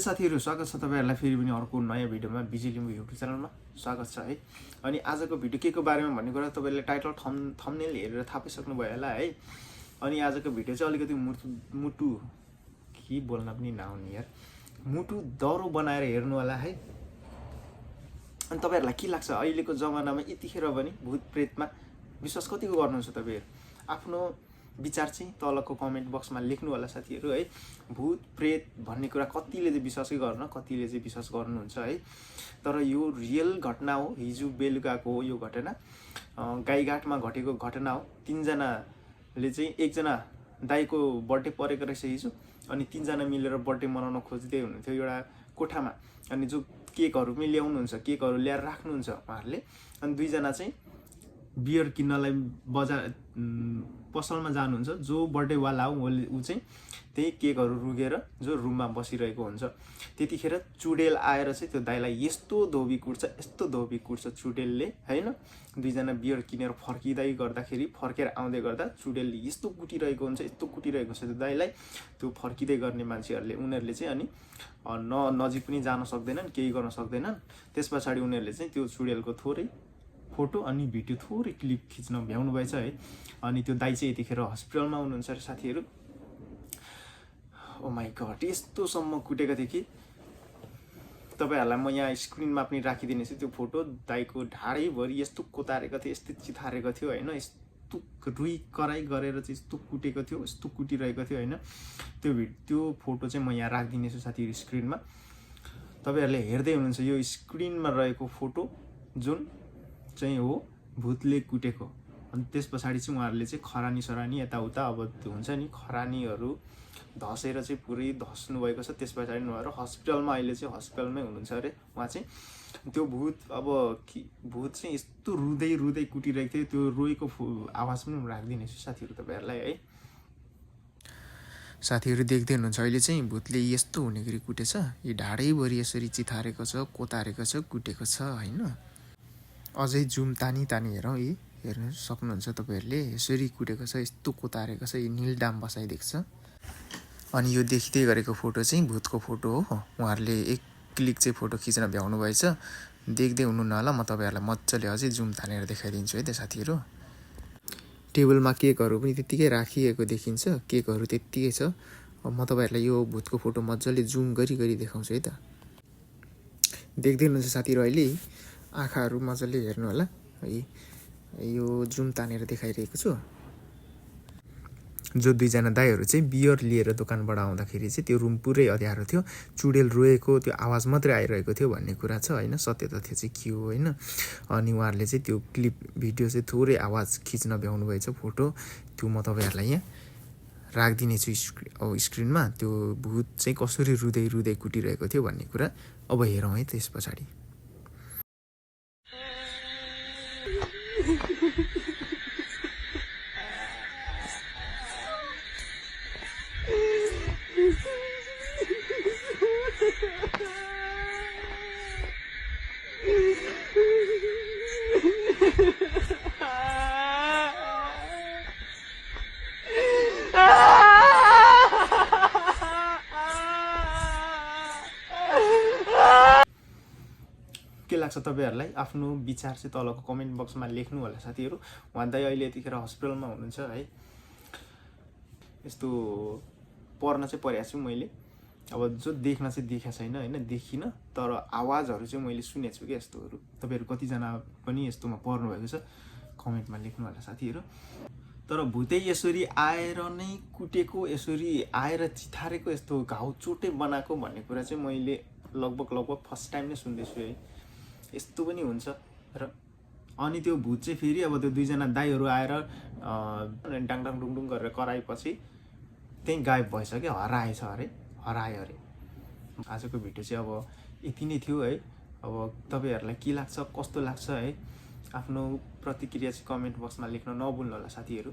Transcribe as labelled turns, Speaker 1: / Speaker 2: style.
Speaker 1: साथीहरू, स्वागत छ तपाईहरुलाई फेरि पनि अर्को नयाँ भिडियोमा बिजी लिम्बू युट्युब च्यानलमा स्वागत छ है। अनि आजको भिडियो केको बारेमा भन्ने कुरा तपाईहरुले टाइटल थम्बनेल हेरेर थाहा पाइसक्नु भयो होला है। अनि आजको भिडियो चाहिँ अलिकति मुटु के बोल्न पनि नआउने यार, मुटु दरो बनाएर हेर्नु होला है। अनि तपाईहरुलाई के लाग्छ अहिलेको जमानामा यतिखेर पनि भूत प्रेतमा विश्वास कतिको गर्नुहुन्छ तपाईहरु? आफ्नो विचार चाहिँ तलको कमेन्ट बक्समा लेख्नु होला साथीहरु है। भूत प्रेत भन्ने कुरा कतिले चाहिँ विश्वासै गर्न, कतिले चाहिँ विश्वास गर्नुहुन्छ है। तर यो रियल घटना हो, हिजो बेलुकाको हो यो घटना। गाईघाटमा घटेको घटना हो। तीनजनाले चाहिँ एकजना दाइको बर्थडे परेको रहेछ हिजो, अनि तीनजना मिलेर बर्थडे मनाउन खोज्दै हुनुहुन्थ्यो एउटा कोठामा। अनि जो केकहरु पनि ल्याउनुहुन्छ, केकहरु ल्याएर राख्नुहुन्छ उहाँहरुले। अनि दुईजना चाहिँ बियर किन्नलाई बजार पसलमा जानुहुन्छ। जो बर्थडे वाला हो उ चाहिँ त्यही केकहरु रुगेर जो रुममा बसिरहेको हुन्छ। त्यतिखेर चुडेल आएर चाहिँ त्यो दाइलाई यस्तो धोबी कुट्छ चुडेलले हैन। दुईजना बियर किनेर फर्किँदै गर्दाखेरि, फर्केर आउँदै गर्दा चुडेलले यस्तो कुटिरहेको हुन्छ त्यो दाइलाई। त्यो फर्किँदै गर्ने मान्छेहरुले उनीहरुले चाहिँ अनि नजिक पनि जान सक्दैनन्, केही गर्न सक्दैनन्। त्यसपछि उनीहरुले चाहिँ त्यो चुडेलको थोरै फोटो अनि भिडियो थोरै क्लिप खिच्न भ्याउनु भएछ है। अनि त्यो दाइ चाहिँ यतिखेर हस्पिटलमा हुनुहुन्छ रे साथीहरु। ओ माय गॉड, यस्तोसम्म कुटेको थियो कि तपाईहरुलाई म यहाँ स्क्रिनमा पनि राखिदिने छु त्यो फोटो। दाइको ढाडैभरि यस्तो कोतारेको थियो, यस्तो चिथारेको थियो हैन। यस्तो रुई कराई गरेर चाहिँ यस्तो कुटेको थियो, यस्तो कुटिरहेको थियो हैन। त्यो फोटो चाहिँ म यहाँ राखिदिने छु साथीहरु स्क्रिनमा। तपाईहरुले हेर्दै हुनुहुन्छ यो स्क्रिनमा रहेको फोटो जुन चाहिँ हो भूतले कुटेको। अनि त्यसपछि चाहिँ उहाँहरुले चाहिँ खरानी सरानी यताउता अब हुन्छ नि, खरानीहरु धसेर चाहिँ पुरै धस्नु भएको छ। त्यसपछि उहाँहरु हस्पिटलमा अहिले चाहिँ हस्पिटलमै हुनुहुन्छ अरे उहाँ चाहिँ। त्यो भूत चाहिँ यस्तो रुदै कुटिरहेको थियो। त्यो रोएको आवाज पनि राख्दिने छु साथीहरु तपाईहरुलाई है। साथीहरु देख्दै हुनुहुन्छ अहिले चाहिँ भूतले यस्तो हुने गरी कुटेछ। यो ढाडैभरि यसरी चिथारेको छ, कोतारेको छ, कुटेको छ हैन। अझै जुम तानी हेरौँ है, हेर्न सक्नुहुन्छ तपाईहरुले। यसरी कुटेको छ, यस्तो कोतारेको छ, यो नीलडाम बसाइदिएको छ। अनि यो देखिदै गरेको फोटो चाहिँ भूतको फोटो हो। उहाँहरुले एक क्लिक चाहिँ फोटो खिच्न भ्याउनु भएछ। देख्दै हुनुहुन्न होला, म तपाईहरुलाई मज्जाले अझै जुम तानेर देखाइदिन्छु है त साथीहरु। टेबलमा केकहरु पनि त्यतिकै राखिएको देखिन्छ, केकहरु त्यतिकै छ। अब म तपाईहरुलाई यो भूतको फोटो मज्जाले जुम गरी देखाउँछु है त। देख्दै हुनुहुन्छ साथीहरु अहिले आँखाहरु मज्जाले हेर्नु होला है। यो जुम तानेर देखाइरहेको छु। जो दुईजना दाइहरु चाहिँ बियर लिएर दोकानबाट आउँदाखेरि चाहिँ त्यो रुम पुरै अँध्यारो थियो। चुडेल रोएको त्यो आवाज मात्रै आइरहेको थियो भन्ने कुरा छ हैन। सत्य तथ्य चाहिँ के हो हैन। अनि उहाँहरुले चाहिँ त्यो क्लिप भिडियो चाहिँ थोरै आवाज खिच्न भ्याउनु भएछ, फोटो। त्यो म तपाईहरुलाई यहाँ राखिदिने छु स्क्रिनमा। त्यो भूत चाहिँ कसरी रुदै कुटिरहेको थियो भन्ने कुरा अब हेरौँ है त्यसपछि। के लाग्छ तपाईहरुलाई? आफ्नो विचार चाहिँ तलको कमेन्ट बक्समा लेख्नु होला साथीहरु। उहाँ दाइ अहिले यतिखेर हस्पिटलमा हुनुहुन्छ है। यस्तो पर्न चाहिँ परेको छु मैले। अब जो देख्न चाहिँ देखेको छैन हैन, देखिन, तर आवाजहरु चाहिँ मैले सुनेको छु के यस्तोहरु। तपाईहरु कतिजना पनि यस्तोमा पर्नु भएको छ कमेन्टमा लेख्नु होला साथीहरु। तर भूतै यसरी आएर नै कुटेको, यसरी आएर चिथारेको, यस्तो घाउ चोटे बनाएको भन्ने कुरा चाहिँ मैले लगभग फर्स्ट टाइम नै सुन्दैछु है। यस्तो पनि हुन्छ र अनि त्यो भूत चाहिँ फेरि अब त्यो दुईजना दाइहरु आएर डाङडाङ डुङडुङ गरेर कराएपछि त्यही गायब भएछ के, हरायो अरे। आजको भिडियो चाहिँ अब यति नै थियो है। अब तपाईहरुलाई के लाग्छ, कस्तो लाग्छ है, आफ्नो प्रतिक्रिया चाहिँ कमेन्ट बक्समा लेख्न नभुल्नु होला साथीहरु।